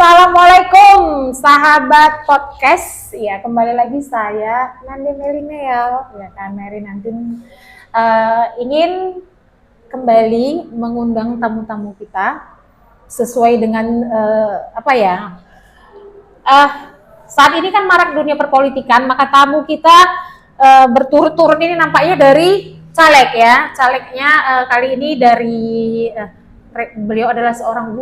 Assalamualaikum sahabat podcast. Ya, kembali lagi saya Nandi Melineo. Ya kan, Mary nanti ingin kembali mengundang tamu-tamu kita sesuai dengan saat ini kan marak dunia perpolitikan, maka tamu kita berturut-turut ini nampaknya dari caleg ya. Calegnya kali ini dari beliau adalah seorang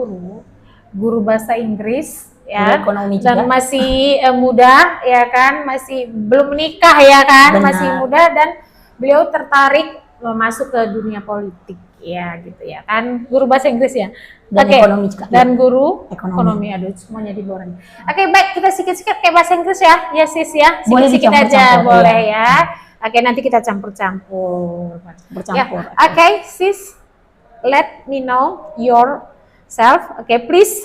guru bahasa Inggris ya, dan masih muda ya kan, masih belum menikah ya kan. Benar. Masih muda dan beliau tertarik masuk ke dunia politik ya gitu ya kan, guru bahasa Inggris ya, dan ekonomi juga, dan guru ekonomi. Aduh, semuanya diborong. Oke, baik, kita sikit-sikit kayak bahasa Inggris ya sis ya, sikit-sikit aja boleh ya. Oke, nanti kita campur-campur ya. Oke, sis, let me know your self. Okay, please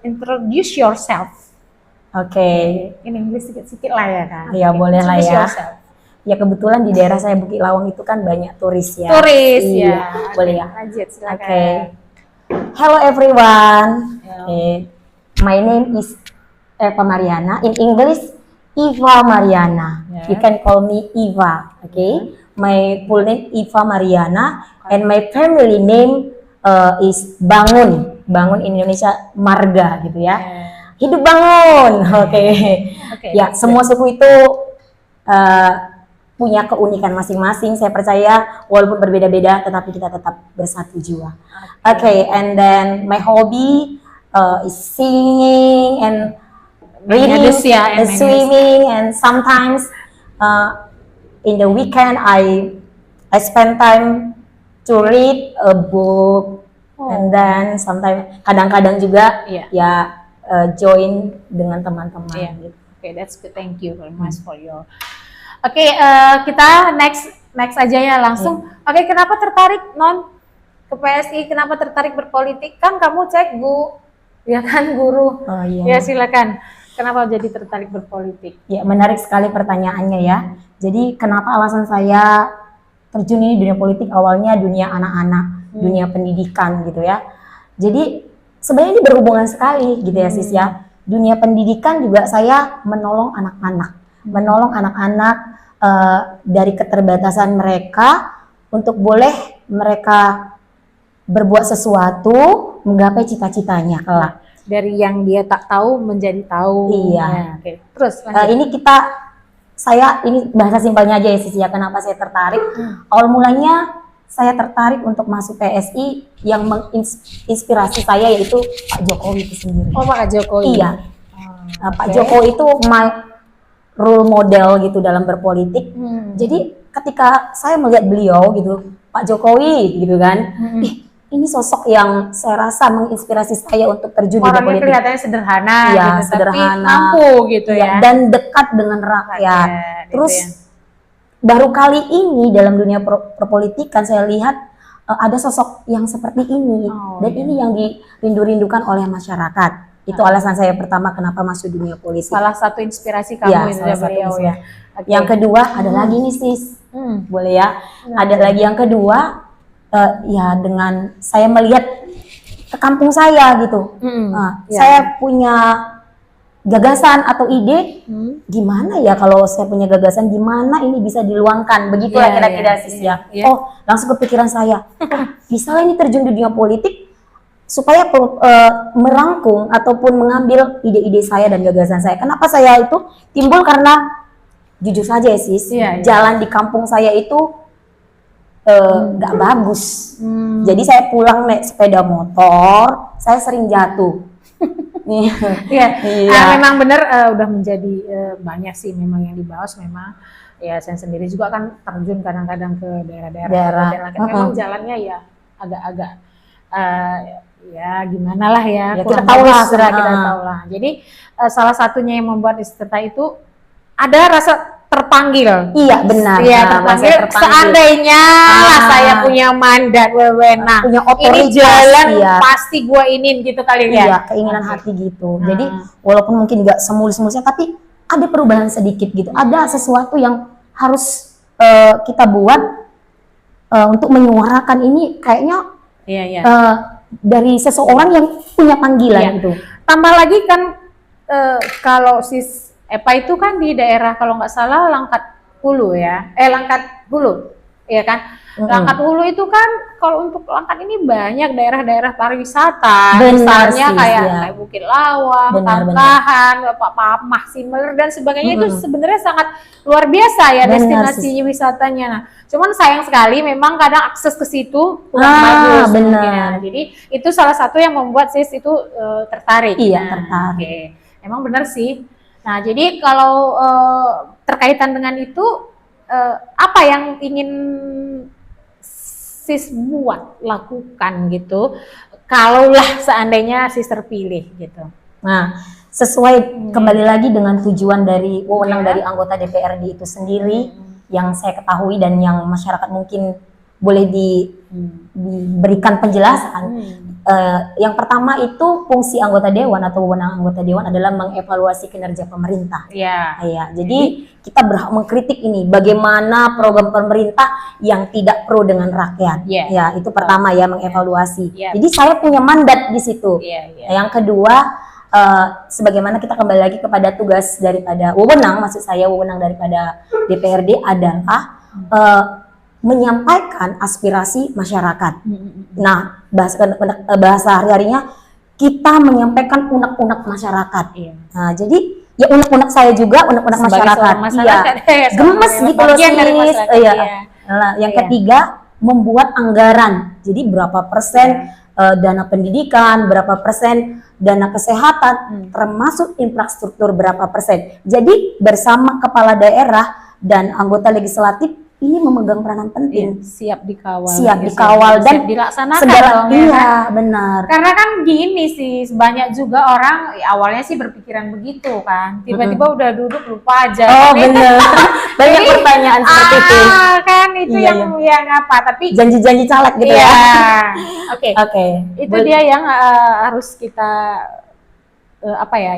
introduce yourself. Okay. In English sedikit lah ya kan. Ya, boleh lah ya. Ya, kebetulan di daerah saya Bukit Lawang itu kan banyak turis ya. Turis ya. Boleh ya. Lanjut, silakan. Okay. Hello everyone. Okay. My name is Eva Mariana. In English, Eva Mariana. Yeah. You can call me Eva. Okay. My full name Eva Mariana and my family name is Bangun Indonesia Marga gitu ya. Hidup bangun. Oke. Ya, semua suku itu punya keunikan masing-masing. Saya percaya walaupun berbeda-beda tetapi kita tetap bersatu jiwa. Okay, and then my hobby is singing and reading and swimming, and sometimes in the weekend I spend time to read a book. And then sometimes kadang-kadang juga join dengan teman-teman. Gitu. Okay, that's good. Thank you very much for your. Oke, kita next aja ya langsung. Oke, kenapa tertarik ke PSI? Kenapa tertarik berpolitik? Kan kamu cek Bu, ya kan guru. Oh, iya. Ya silakan. Kenapa jadi tertarik berpolitik? Ya, menarik sekali pertanyaannya ya. Jadi kenapa alasan saya terjun ini dunia politik? Awalnya dunia anak-anak. Dunia pendidikan gitu ya. Jadi sebenarnya ini berhubungan sekali gitu ya sis ya. Dunia pendidikan juga saya menolong anak-anak dari keterbatasan mereka untuk boleh mereka berbuat sesuatu menggapai cita-citanya kelak. Dari yang dia tak tahu menjadi tahu. Iya. Ya, okay. Terus ini bahasa simpelnya aja ya sis ya. Kenapa saya tertarik? Awal mulanya saya tertarik untuk masuk PSI, yang menginspirasi saya yaitu Pak Jokowi itu sendiri. Oh, Pak Jokowi. Iya. Pak Jokowi itu my role model gitu dalam berpolitik. Jadi ketika saya melihat beliau gitu, Pak Jokowi gitu kan, ini sosok yang saya rasa menginspirasi saya untuk terjun di politik. Orangnya kelihatannya sederhana, ya, gitu, sederhana, tapi mampu gitu ya. Dan dekat dengan rakyat. Terus baru kali ini dalam dunia perpolitikan saya lihat ada sosok yang seperti ini, dan ini yang dirindu-rindukan oleh masyarakat. Itu alasan saya pertama kenapa masuk dunia politik. Salah satu inspirasi kamu itu beliau ya. Okay. Yang kedua ada lagi nih sis, boleh ya? Ada lagi yang kedua, ya dengan saya melihat ke kampung saya gitu. Saya punya gagasan atau ide, gimana ya kalau saya punya gagasan, gimana ini bisa diluangkan, begitulah kira-kira sis ya. Oh, langsung kepikiran saya, bisa ini terjun di dunia politik supaya merangkum ataupun mengambil ide-ide saya dan gagasan saya. Kenapa saya itu timbul? Karena jujur saja ya sis, jalan di kampung saya itu nggak bagus. Jadi saya pulang naik sepeda motor, saya sering jatuh. Memang benar udah menjadi banyak sih memang yang dibahas. Memang ya saya sendiri juga kan terjun kadang-kadang ke daerah-daerah. Memang jalannya ya agak-agak ya gimana lah ya, kita tahu lah. Jadi salah satunya yang membuat peserta itu ada rasa terpanggil. Iya benar. Iya terpanggil. Seandainya lah saya punya mandat wewenang, punya otoritas, ini jalan pasti gue ingin gitu kali ya. Iya, keinginan hati gitu. Jadi walaupun mungkin nggak semulus-mulusnya, tapi ada perubahan sedikit gitu. Ada sesuatu yang harus kita buat untuk menyuarakan ini kayaknya dari seseorang yang punya panggilan gitu. tambah lagi kan kalau sis Epa itu kan di daerah kalau nggak salah Langkat Hulu ya, Langkat Hulu, ya kan? Langkat Hulu itu kan kalau untuk Langkat ini banyak daerah-daerah pariwisata, misalnya kayak Bukit Lawang, Tangkahan, Pak Maksimal dan sebagainya itu sebenarnya sangat luar biasa ya destinasi wisatanya. Nah, cuman sayang sekali memang kadang akses ke situ kurang bagus. Ya. Jadi itu salah satu yang membuat sis itu tertarik. Iya, tertarik. Emang benar sih. Nah, jadi kalau terkaitan dengan itu apa yang ingin sis buat lakukan gitu kalaulah seandainya sis terpilih gitu. Nah, sesuai kembali lagi dengan tujuan dari wewenang dari anggota DPRD itu sendiri yang saya ketahui dan yang masyarakat mungkin boleh diberikan penjelasan. Yang pertama itu fungsi anggota dewan atau wewenang anggota dewan adalah mengevaluasi kinerja pemerintah. Ya, jadi kita berhak mengkritik ini bagaimana program pemerintah yang tidak pro dengan rakyat. Ya, itu pertama ya, mengevaluasi. Jadi saya punya mandat di situ. Yang kedua, sebagaimana kita kembali lagi kepada tugas daripada wewenang, maksud saya wewenang daripada DPRD adalah menyampaikan aspirasi masyarakat. Nah, bahasa hari-harinya kita menyampaikan unek-unek masyarakat. Nah, jadi ya unek-unek saya juga, unek-unek masyarakat. Iya, gemes gitu loh sis. Nah, yang ketiga, membuat anggaran. Jadi berapa persen dana pendidikan, berapa persen dana kesehatan, termasuk infrastruktur berapa persen. Jadi bersama kepala daerah dan anggota legislatif ini memegang peranan penting. Siap dikawal. Siap dikawal dan siap dilaksanakan segala, dong, iya, ya kan? Benar. Karena kan gini sih, banyak juga orang awalnya sih berpikiran begitu kan. Tiba-tiba udah duduk lupa aja. Oh, benar. Banyak pertanyaan seperti itu. Kan itu yang apa, tapi janji-janji caleg gitu ya. Oke. Itu dia yang harus kita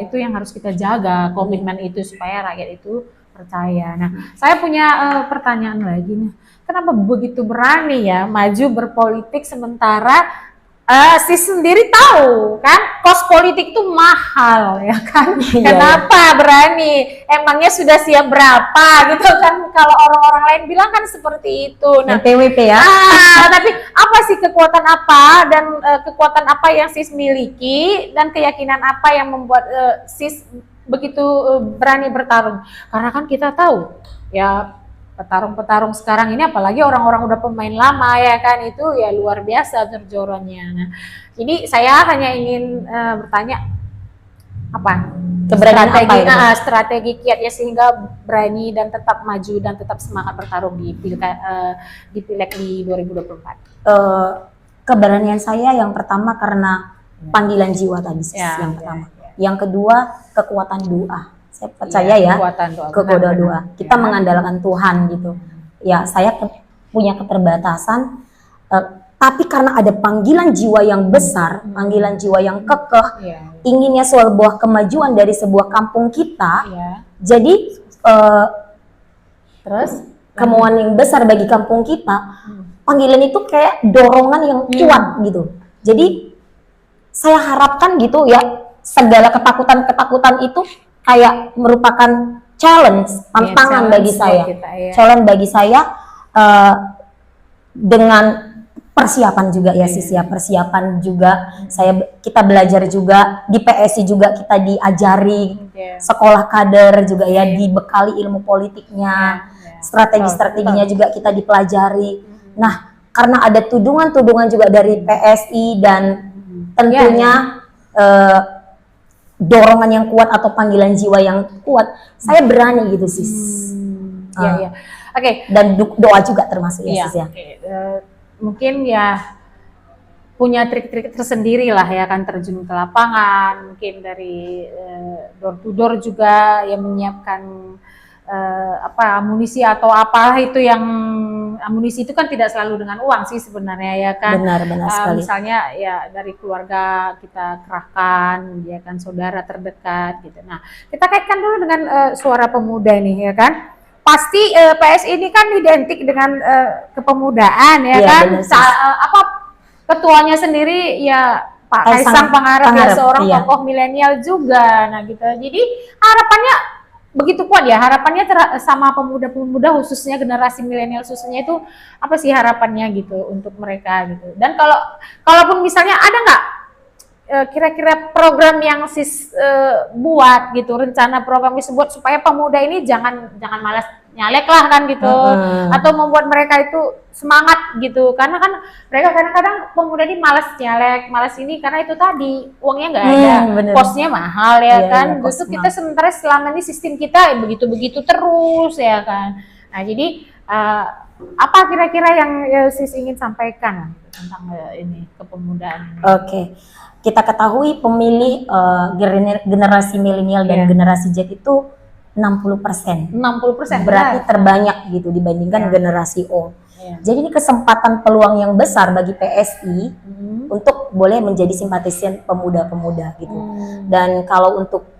itu yang harus kita jaga, komitmen itu supaya rakyat itu percaya. Nah, saya punya pertanyaan lagi nih. Kenapa begitu berani ya maju berpolitik sementara sis sendiri tahu kan kos politik itu mahal ya kan? Kenapa berani? Emangnya sudah siap berapa gitu kan? Kalau orang-orang lain bilang kan seperti itu. Nah, PWP ya. Tapi apa sih kekuatan apa dan kekuatan apa yang sis miliki dan keyakinan apa yang membuat sis begitu berani bertarung? Karena kan kita tahu ya petarung-petarung sekarang ini apalagi orang-orang udah pemain lama ya kan, itu ya luar biasa terjorongnya. Nah, jadi saya hanya ingin bertanya apa strategi kiatnya sehingga berani dan tetap maju dan tetap semangat bertarung di Pileg di 2024. Keberanian saya yang pertama karena panggilan jiwa tadi yang pertama. Yang kedua, kekuatan doa. Saya percaya kekuatan doa. Kita mengandalkan Tuhan gitu. Ya, saya punya keterbatasan, tapi karena ada panggilan jiwa yang besar, panggilan jiwa yang kekeh, inginnya sebuah kemajuan dari sebuah kampung kita. Jadi, terus kemauan yang besar bagi kampung kita, panggilan itu kayak dorongan yang kuat gitu. Jadi, saya harapkan gitu ya, segala ketakutan itu kayak merupakan challenge, tantangan bagi saya. Challenge bagi saya dengan persiapan juga ya sis ya, persiapan juga. Kita belajar juga di PSI juga kita diajari sekolah kader juga ya, dibekali ilmu politiknya, strategi-strateginya juga kita dipelajari. Nah, karena ada tudungan-tudungan juga dari PSI dan tentunya dorongan yang kuat atau panggilan jiwa yang kuat, saya berani gitu sis. Oke. Dan doa juga termasuk ya sis ya. Mungkin ya punya trik-trik tersendiri lah ya kan, terjun ke lapangan, mungkin dari door to door juga yang menyiapkan amunisi atau apalah itu yang amunisi itu kan tidak selalu dengan uang sih sebenarnya ya kan. Benar sekali. Misalnya ya dari keluarga kita kerahkan, ya kan, saudara terdekat gitu. Nah, kita kaitkan dulu dengan Suara Pemuda nih ya kan. Pasti PSI ini kan identik dengan kepemudaan ya kan. Ketuanya sendiri ya Pak Kaisang Pangarep ya, seorang iya. tokoh milenial juga. Nah gitu. Jadi harapannya begitu kuat ya, harapannya sama pemuda-pemuda khususnya generasi milenial khususnya itu apa sih harapannya gitu untuk mereka gitu. Dan kalaupun misalnya ada nggak kira-kira program yang sis buat gitu, rencana program buat supaya pemuda ini jangan malas nyalek lah kan gitu, atau membuat mereka itu semangat gitu, karena kan mereka kadang-kadang pemuda ini malas nyalek, malas ini karena itu tadi uangnya nggak ada, kosnya mahal ya kan, justru kita sementara selama ini sistem kita begitu-begitu terus ya kan. Nah jadi apa kira-kira yang sis ingin sampaikan tentang ini kepemudaan? Oke. Kita ketahui pemilih generasi milenial dan generasi Z itu 60%. 60%. Berarti terbanyak gitu dibandingkan generasi O. Jadi ini kesempatan peluang yang besar bagi PSI untuk boleh menjadi simpatisan pemuda-pemuda gitu. Dan kalau untuk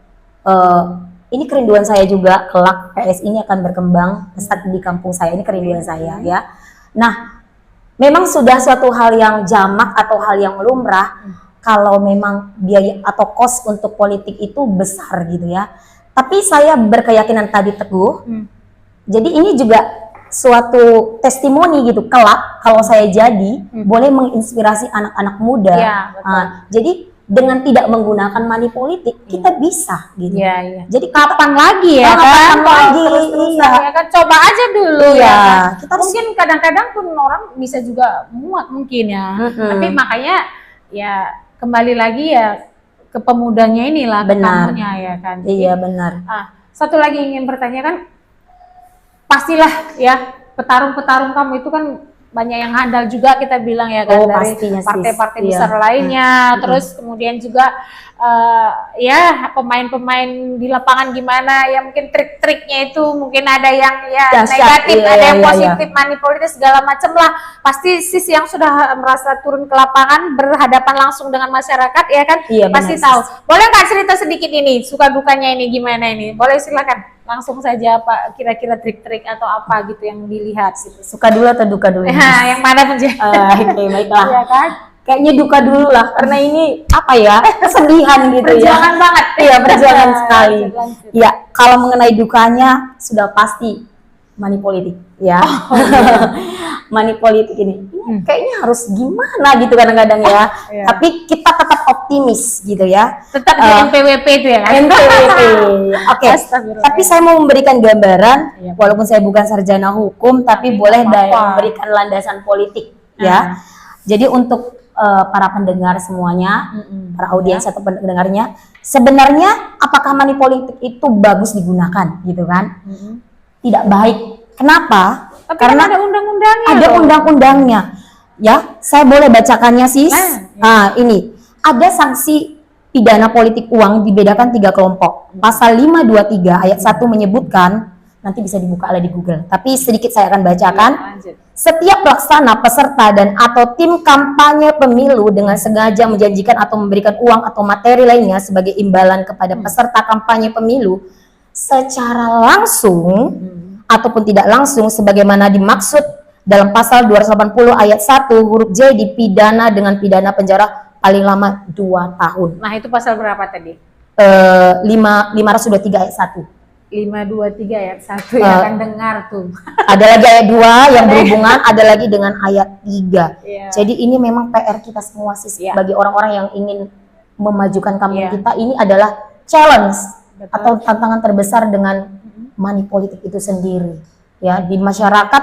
ini kerinduan saya juga, kelak PSI ini akan berkembang pesat di kampung saya, ini kerinduan saya ya. Nah, memang sudah suatu hal yang jamak atau hal yang lumrah kalau memang biaya atau kos untuk politik itu besar gitu ya. Tapi saya berkeyakinan tadi teguh. Jadi ini juga suatu testimoni gitu, kelak kalau saya jadi boleh menginspirasi anak-anak muda. Ya, betul. Jadi dengan tidak menggunakan money politik kita bisa gitu. Iya. Jadi kapan lagi ya kapan lagi ya kan, coba aja dulu ya kan? Kita mungkin kadang-kadang pun orang bisa juga muat mungkin ya. Tapi makanya ya kembali lagi ya ke pemudanya inilah, kamunya ya kan. Jadi, iya benar. Satu lagi ingin bertanyakan, pastilah ya petarung-petarung kamu itu kan banyak yang handal juga kita bilang ya kan, dari partai-partai besar lainnya, terus kemudian juga ya pemain-pemain di lapangan gimana ya, mungkin trik-triknya itu mungkin ada yang ya negatif, ada yang positif, money politik segala macam lah. Pasti sis yang sudah merasa turun ke lapangan berhadapan langsung dengan masyarakat ya kan, pasti tahu. Boleh nggak cerita sedikit ini suka dukanya ini gimana ini? Boleh, silakan langsung saja apa kira-kira trik-trik atau apa gitu yang dilihat gitu. Suka dulu atau duka dulu? Yang mana pun sih. Oke, baiklah. Iya kan? Kayaknya duka dulu lah, karena ini apa ya, kesedihan gitu perjuangan ya. Banget. Iya, perjuangan sekali. Ya, kalau mengenai dukanya sudah pasti money politik ya. Money politik ini kayaknya harus gimana gitu kadang-kadang ya. Tapi kita tetap optimis gitu ya. Tetap di NPWP itu ya kan? NPWP. Oke. Tapi saya mau memberikan gambaran, walaupun saya bukan sarjana hukum, tapi boleh memberikan landasan politik ya. Jadi untuk para pendengar semuanya, para audiens atau pendengarnya, sebenarnya apakah money politik itu bagus digunakan gitu kan? Tidak baik. Kenapa? Tapi karena kan ada undang-undangnya. Ada undang-undangnya. Ya, saya boleh bacakannya sis. Ini ada sanksi pidana politik uang dibedakan 3 kelompok. Pasal 523 ayat 1 menyebutkan, nanti bisa dibuka di Google. Tapi sedikit saya akan bacakan. Setiap pelaksana, peserta dan atau tim kampanye pemilu dengan sengaja menjanjikan atau memberikan uang atau materi lainnya sebagai imbalan kepada peserta kampanye pemilu secara langsung ataupun tidak langsung sebagaimana dimaksud dalam pasal 280 ayat 1 huruf J dipidana dengan pidana penjara paling lama 2 tahun. Nah, itu pasal berapa tadi? 523 ayat 1. 523 ayat 1 ya kan, dengar tuh. Ada lagi ayat 2 yang berhubungan, ada lagi dengan ayat 3. Jadi ini memang PR kita semua sih, bagi orang-orang yang ingin memajukan kampung kita. Ini adalah challenge atau tantangan terbesar dengan money politik itu sendiri. Ya, di masyarakat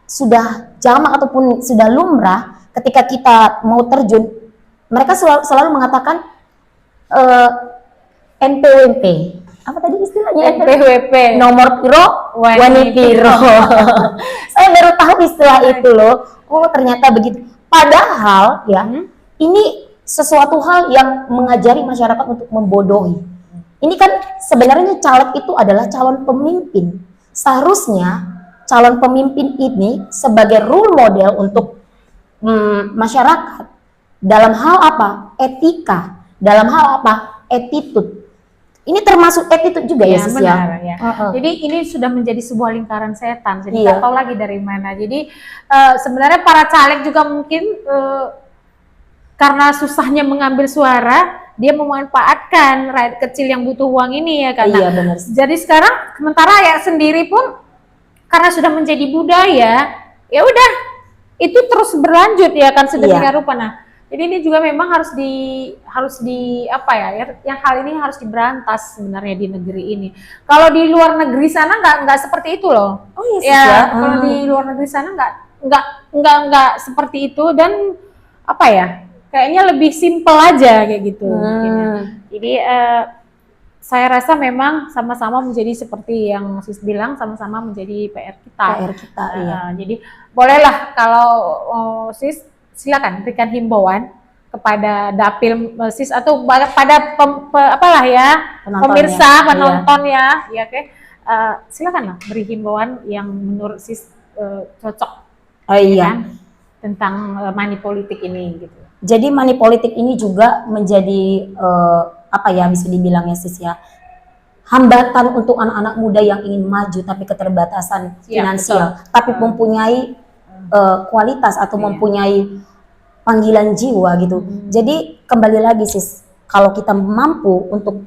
sudah jamak ataupun sudah lumrah ketika kita mau terjun, mereka selalu mengatakan NPWP. Apa tadi istilahnya? NPWP. Nomor piro, wani piro. Saya baru tahu istilah itu loh. Oh, ternyata begitu. Padahal ya, ini sesuatu hal yang mengajari masyarakat untuk membodohi. Ini kan sebenarnya caleg itu adalah calon pemimpin. Seharusnya calon pemimpin ini sebagai role model untuk masyarakat dalam hal apa? Etika, dalam hal apa? Attitude. Ini termasuk attitude juga ya, Sis ya. Jadi ini sudah menjadi sebuah lingkaran setan. Jadi nggak tahu lagi dari mana. Jadi sebenarnya para caleg juga mungkin karena susahnya mengambil suara, dia memanfaatkan rakyat kecil yang butuh uang ini ya kan. Iya, benar. Jadi sekarang sementara rakyat sendiri pun karena sudah menjadi budaya, ya udah itu terus berlanjut ya kan sedemikian rupa. Nah, jadi ini juga memang harus di apa ya, yang hal ini harus diberantas sebenarnya di negeri ini. Kalau di luar negeri sana nggak seperti itu loh. Oh iya sih ya. ya. Kalau di luar negeri sana nggak seperti itu, dan apa ya, kayaknya lebih simpel aja kayak gitu. Jadi saya rasa memang sama-sama menjadi seperti yang Sis bilang, sama-sama menjadi PR kita. PR kita, iya. Jadi bolehlah kalau Sis silakan berikan himbauan kepada dapil Sis atau pada apalah ya, penonton ya, oke. Silakanlah beri himbauan yang menurut Sis cocok. Oh iya. Kan? Tentang money politik ini gitu. Jadi money politik ini juga menjadi apa ya, bisa dibilang ya Sis ya, hambatan untuk anak-anak muda yang ingin maju tapi keterbatasan finansial, tapi mempunyai kualitas atau mempunyai panggilan jiwa gitu. Jadi kembali lagi Sis, kalau kita mampu untuk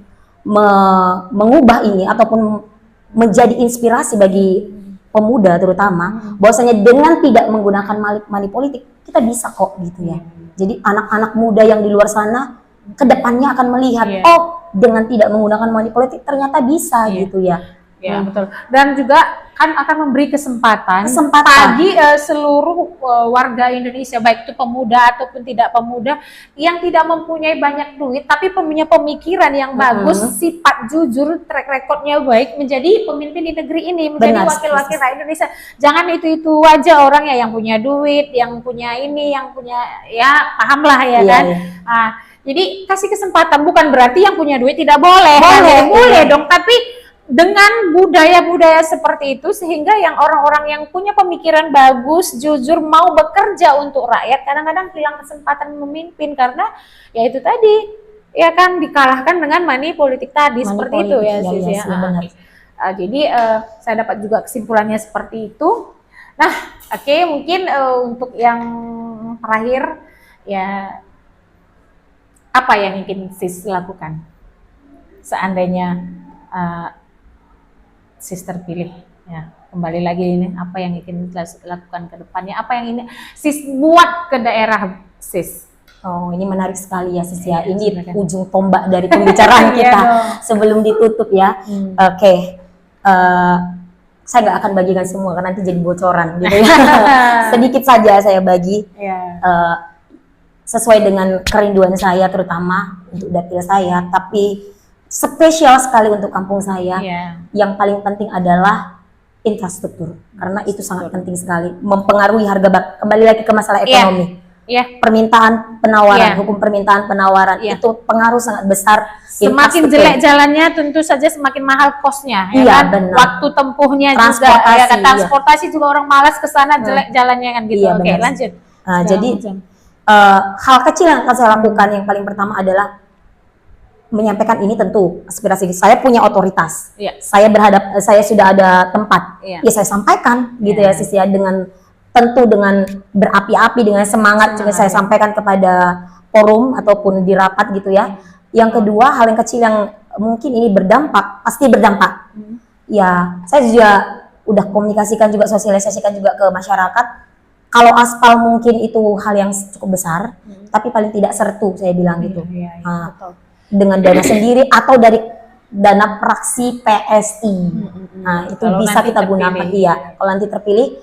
mengubah ini ataupun menjadi inspirasi bagi pemuda terutama, bahwasanya dengan tidak menggunakan money politik kita bisa kok gitu ya. Jadi anak-anak muda yang di luar sana kedepannya akan melihat, oh dengan tidak menggunakan money politik ternyata bisa gitu ya. Ya betul. Dan juga kan akan memberi kesempatan bagi seluruh warga Indonesia, baik itu pemuda ataupun tidak pemuda, yang tidak mempunyai banyak duit tapi punya pemikiran yang bagus, sifat jujur, track recordnya baik, menjadi pemimpin di negeri ini, menjadi wakil-wakil rakyat Indonesia. Jangan itu aja orang ya yang punya duit, yang punya ini, yang punya ya paham lah ya kan. Nah, jadi kasih kesempatan, bukan berarti yang punya duit tidak boleh. Boleh dong, tapi dengan budaya-budaya seperti itu sehingga yang orang-orang yang punya pemikiran bagus, jujur, mau bekerja untuk rakyat, kadang-kadang hilang kesempatan memimpin karena ya itu tadi ya kan, dikalahkan dengan money politik tadi, seperti itu ya Sis ya. Jadi saya dapat juga kesimpulannya seperti itu. Nah, oke, mungkin untuk yang terakhir ya, apa yang ingin Sis lakukan seandainya Sis terpilih ya, kembali lagi ini, apa yang ingin lakukan ke depannya, apa yang ini Sis buat ke daerah Sis? Oh, ini menarik sekali ya Sis ya. Ini ujung tombak dari pembicaraan kita sebelum ditutup ya. Oke. Saya nggak akan bagikan semua karena nanti jadi bocoran gitu ya. Sedikit saja saya bagi. Sesuai dengan kerinduan saya terutama untuk dapil saya, tapi spesial sekali untuk kampung saya. Yang paling penting adalah infrastruktur, karena itu sangat penting sekali, mempengaruhi harga kembali lagi ke masalah ekonomi. Permintaan penawaran, hukum permintaan penawaran itu pengaruh sangat besar. Semakin jelek jalannya tentu saja semakin mahal kosnya, ya kan? Benar. Waktu tempuhnya juga, ya kan? Transportasi juga orang malas ke sana, jelek jalannya kan gitu. Oke, lanjut. Nah, jadi hal kecil yang akan saya lakukan yang paling pertama adalah menyampaikan ini. Tentu aspirasi saya punya otoritas, saya sudah ada tempat, ya saya sampaikan gitu ya Sis ya, dengan tentu dengan berapi-api, dengan semangat juga saya sampaikan kepada forum ataupun di rapat gitu ya. Yang kedua, hal yang kecil yang mungkin ini berdampak, pasti berdampak. Ya, saya juga udah komunikasikan juga, sosialisasikan juga ke masyarakat. Kalau aspal mungkin itu hal yang cukup besar, tapi paling tidak sertu, saya bilang gitu. Dengan dana sendiri atau dari dana praksi PSI. Nah, itu kalau bisa kita gunakan dia. Kalau nanti terpilih,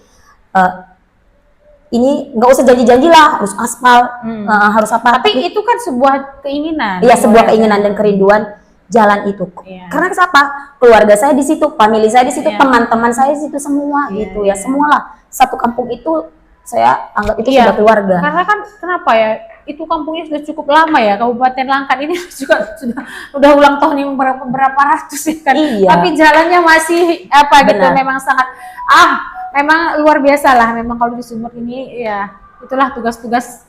ini nggak usah janji-janji lah, harus aspal, harus apa. Tapi itu kan sebuah keinginan. Iya, sebuah keinginan dan kerinduan jalan itu. Karena siapa? Keluarga saya di situ, famili saya di situ, teman-teman saya di situ semua gitu ya. Semualah, satu kampung itu saya anggap itu sudah keluarga. Karena kan kenapa ya? Itu kampungnya sudah cukup lama ya, Kabupaten Langkat ini juga sudah ulang tahun yang berapa ratus ya kan. Tapi jalannya masih apa gitu, memang sangat memang luar biasa lah. Memang kalau di Sumber ini ya itulah tugas-tugas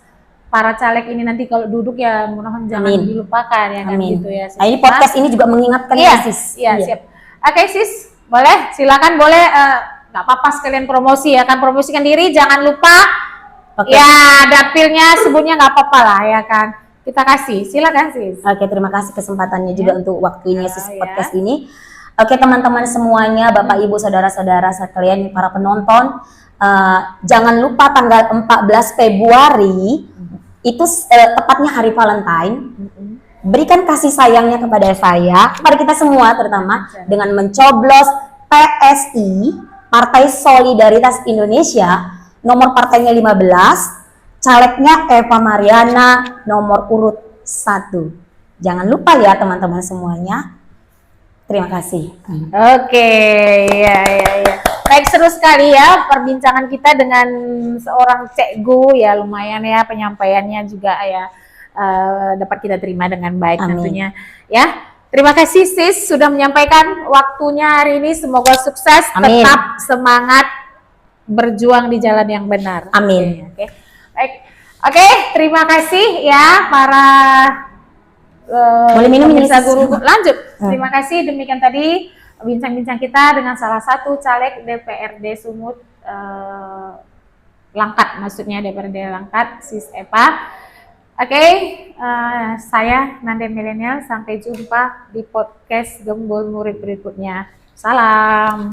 para caleg ini nanti kalau duduk ya, mudah-mudahan jangan dilupakan ya kan gitu ya. Nah, ini podcast ini juga mengingatkan Sis. Iya, siap. Oke Sis, boleh, silakan boleh, nggak apa-apa sekalian promosi ya kan, promosikan diri, jangan lupa Oke. Ya, dapilnya sebutnya nggak apa-apa lah ya kan. Kita kasih, silakan sis. Oke, terima kasih kesempatannya juga untuk waktunya Sis Ya. podcast ini. Oke, teman-teman semuanya, Bapak Ibu, saudara-saudara sekalian, para penonton, jangan lupa tanggal 14 Februari itu tepatnya hari Valentine. Berikan kasih sayangnya kepada saya, kepada kita semua terutama dengan mencoblos PSI, Partai Solidaritas Indonesia, nomor partainya 15. Calegnya Eva Mariana nomor urut 1. Jangan lupa ya teman-teman semuanya. Terima kasih. Oke, ya. Baik, seru sekali ya perbincangan kita dengan seorang Cekgu ya, lumayan ya penyampaiannya juga ya dapat kita terima dengan baik. Amin. Tentunya ya. Terima kasih sis sudah menyampaikan waktunya hari ini. Semoga sukses, Amin. tetap semangat berjuang di jalan yang benar. Amin. Oke. Baik. Oke, terima kasih ya para Boleh minum ini, pemirsa Sis? guru. Lanjut. Terima kasih, demikian tadi bincang-bincang kita dengan salah satu caleg DPRD Sumut Langkat, maksudnya DPRD Langkat, Sis Eva. Oke, saya Nanda Milenial, sampai jumpa di podcast Gembul Murid berikutnya. Salam.